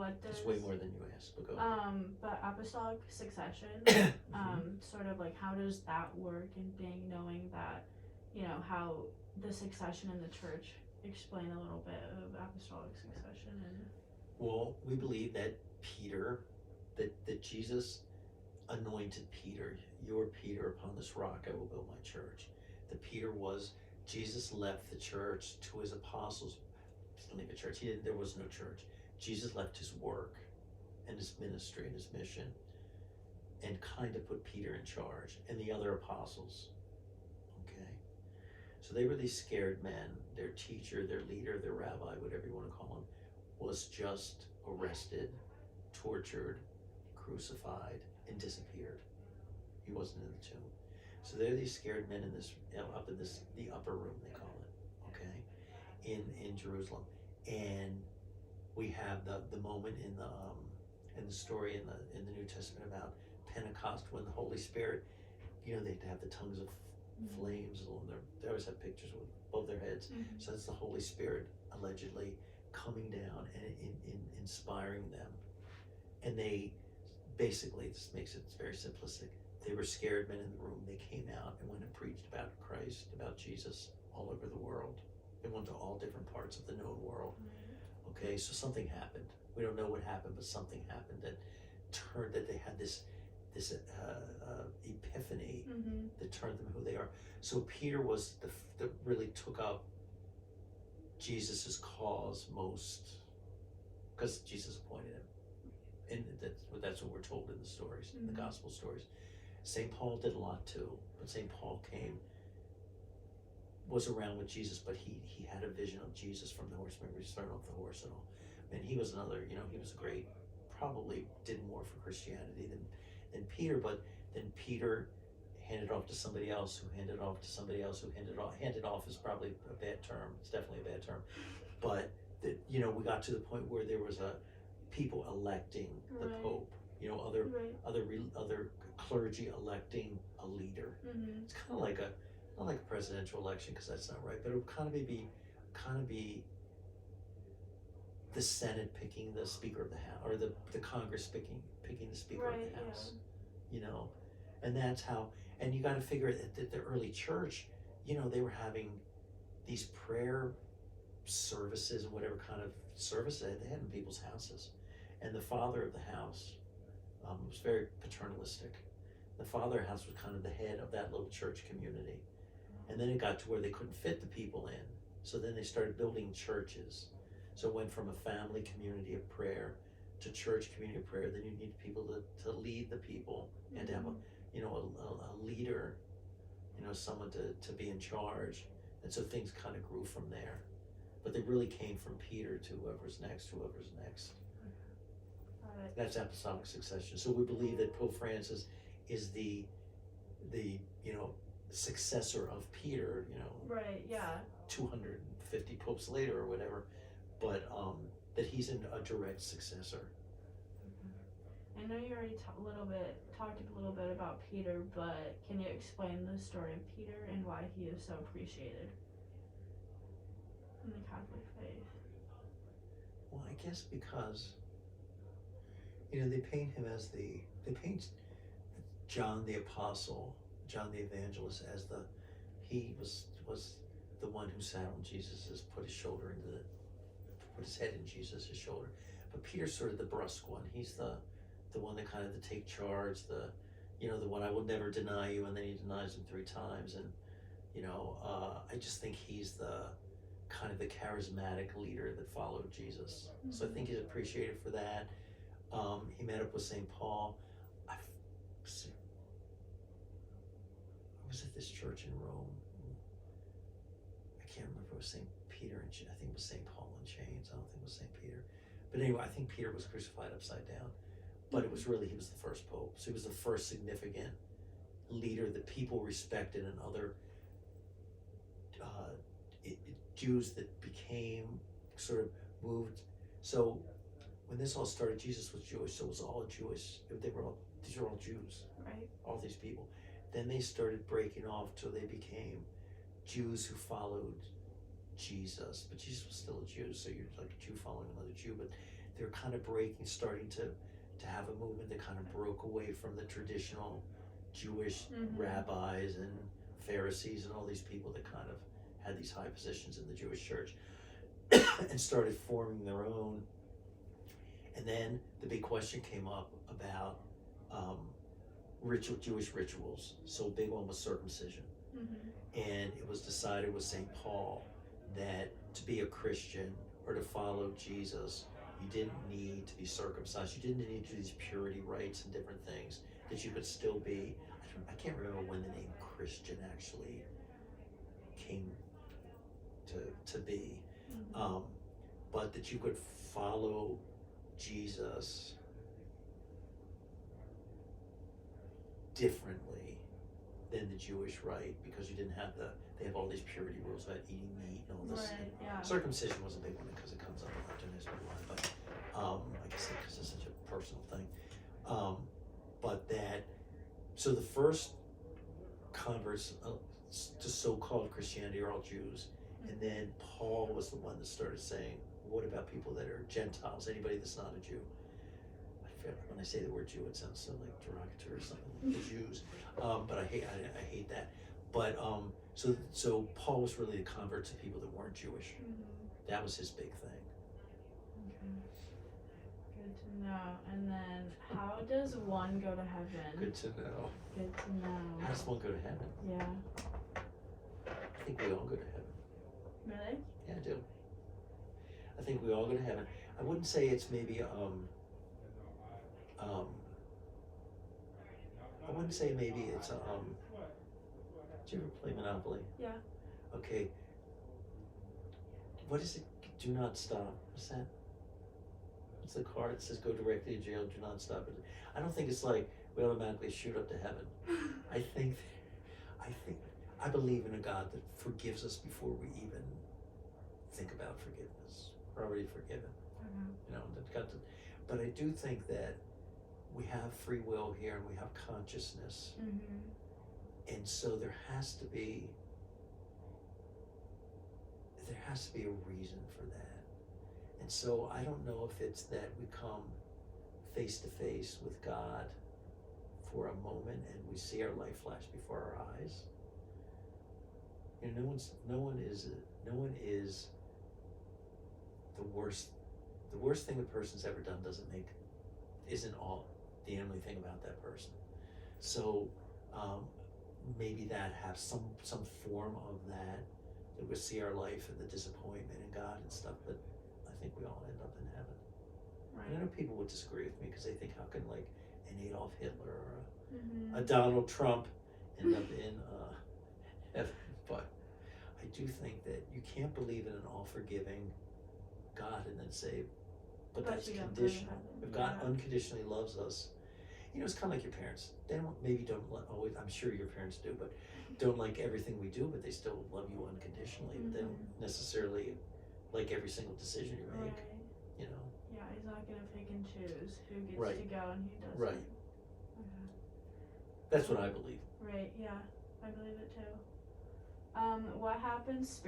what does It's way more than you asked, but go but apostolic succession, sort of like how does that work in being knowing that, you know, how the succession in the church, explain a little bit of apostolic succession and Well, we believe that Peter, that Jesus anointed Peter. You're Peter, upon this rock I will build my church. That Peter was, Jesus left the church to his apostles. He didn't leave a church. There was no church. Jesus left his work and his ministry and his mission and kind of put Peter in charge and the other apostles. Okay? So they were these scared men. Their teacher, their leader, their rabbi, whatever you want to call him, was just arrested, tortured, crucified, and disappeared. He wasn't in the tomb. So they're these scared men in this, up in this, the upper room they call it, okay, in Jerusalem. And we have the moment in the story in the New Testament about Pentecost, when the Holy Spirit, you know, they have the tongues of flames along they always have pictures above their heads. So that's the Holy Spirit allegedly coming down and inspiring them. And they basically, this makes it very simplistic, they were scared men in the room. They came out and went and preached about Christ, about Jesus, all over the world. They went to all different parts of the known world. Okay, so something happened. We don't know what happened, but something happened that turned, that they had this epiphany that turned them who they are. So Peter was the really took up Jesus's cause most, because Jesus appointed him, and that's what we're told in the stories, in the gospel stories. St. Paul did a lot too, but St. Paul was around with Jesus, but he had a vision of Jesus from the horse. Remember, he's thrown off the horse and all. And he was another, you know, he was great, probably did more for Christianity than Peter, but then Peter handed off to somebody else, who handed off to somebody else, who handed off is probably a bad term. It's definitely a bad term. But, you know, we got to the point where there was people electing the Pope, you know, other clergy electing a leader. It's kind of like not like a presidential election, because that's not right, but it would kind of be the Senate picking the Speaker of the House, or the Congress picking the Speaker of the House, you know, and that's how. And you got to figure that the early church, you know, they were having these prayer services and whatever kind of service they had in people's houses, and the father of the house was very paternalistic. The father of the house was kind of the head of that little church community, and then it got to where they couldn't fit the people in, so then they started building churches. So it went from a family community of prayer to church community of prayer. Then you need people to lead the people, and to have a leader, you know, someone to be in charge. And so things kind of grew from there. But they really came from Peter to whoever's next. That's apostolic succession. So we believe that Pope Francis is the successor of Peter, 250 popes later or whatever, but that he's a direct successor. I know you already talked a little bit about Peter, but can you explain the story of Peter and why he is so appreciated in the Catholic faith? Well, I guess because, you know, they paint John the Apostle, John the Evangelist as he was the one who sat on Jesus's, put his head in Jesus's shoulder. But Peter's sort of the brusque one. He's the one that kind of to take charge, the one, I will never deny you, and then he denies him 3 times. And, I just think he's the kind of the charismatic leader that followed Jesus. So I think he's appreciated for that. He met up with St. Paul. I was at this church in Rome. I can't remember if it was St. Peter and I think it was St. Paul in chains. I don't think it was St. Peter. But anyway, I think Peter was crucified upside down. But he was the first pope. So he was the first significant leader that people respected, and other Jews that became sort of moved. So when this all started, Jesus was Jewish, so it was all Jewish. These are all Jews, right? All these people. Then they started breaking off till they became Jews who followed Jesus, but Jesus was still a Jew, so you're like a Jew following another Jew. But they're kind of starting to have a movement that kind of broke away from the traditional Jewish rabbis and Pharisees and all these people that kind of had these high positions in the Jewish church and started forming their own. And then the big question came up about Jewish rituals. So a big one was circumcision. And it was decided with St. Paul that to be a Christian or to follow Jesus, you didn't need to be circumcised. You didn't need to do these purity rites and different things. That you could still be, I can't remember when the name Christian actually came to be, but that you could follow Jesus differently than the Jewish rite, because you didn't have they have all these purity rules about eating meat and all this. Right, yeah. Circumcision was a big one because it comes up a lot in history, but like I said, because it's such a personal thing. But that, so the first converts to so-called Christianity are all Jews, and then Paul was the one that started saying, what about people that are Gentiles, anybody that's not a Jew? When I say the word Jew, it sounds so like derogatory or something, like the Jews, but I hate that. But so Paul was really a convert to people that weren't Jewish. That was his big thing. Good to know. And then, how does one go to heaven? Good to know. Good to know. How does one go to heaven? Yeah. I think we all go to heaven. Really? Yeah, I do. I think we all go to heaven. I wouldn't say it's maybe I wouldn't say maybe it's did you ever play Monopoly? Yeah. Okay. What is it? Do not stop. What's that? What's the card that says go directly to jail, do not stop? I don't think it's like we automatically shoot up to heaven. I believe in a God that forgives us before we even think about forgiveness. We're already forgiven. You know, but I do think that we have free will here and we have consciousness. And so there has to be a reason for that. And so I don't know if it's that we come face to face with God for a moment and we see our life flash before our eyes. You know, no one is the worst thing a person's ever done isn't all the only thing about that person. So maybe that have some form of that we see our life and the disappointment in God and stuff, but I think we all end up in heaven. Right. And I know people would disagree with me because they think, how can like an Adolf Hitler or a Donald Trump end up in heaven? But I do think that you can't believe in an all-forgiving God and then say, but that's conditional. If God unconditionally loves us, you know, it's kind of like your parents. They don't always, I'm sure your parents do, but don't like everything we do, but they still love you unconditionally. But they don't necessarily like every single decision you make. Right. You know. Yeah, he's not gonna pick and choose who gets Right. to go and who doesn't. Right. That's what I believe. Right. Yeah, I believe it too. What happens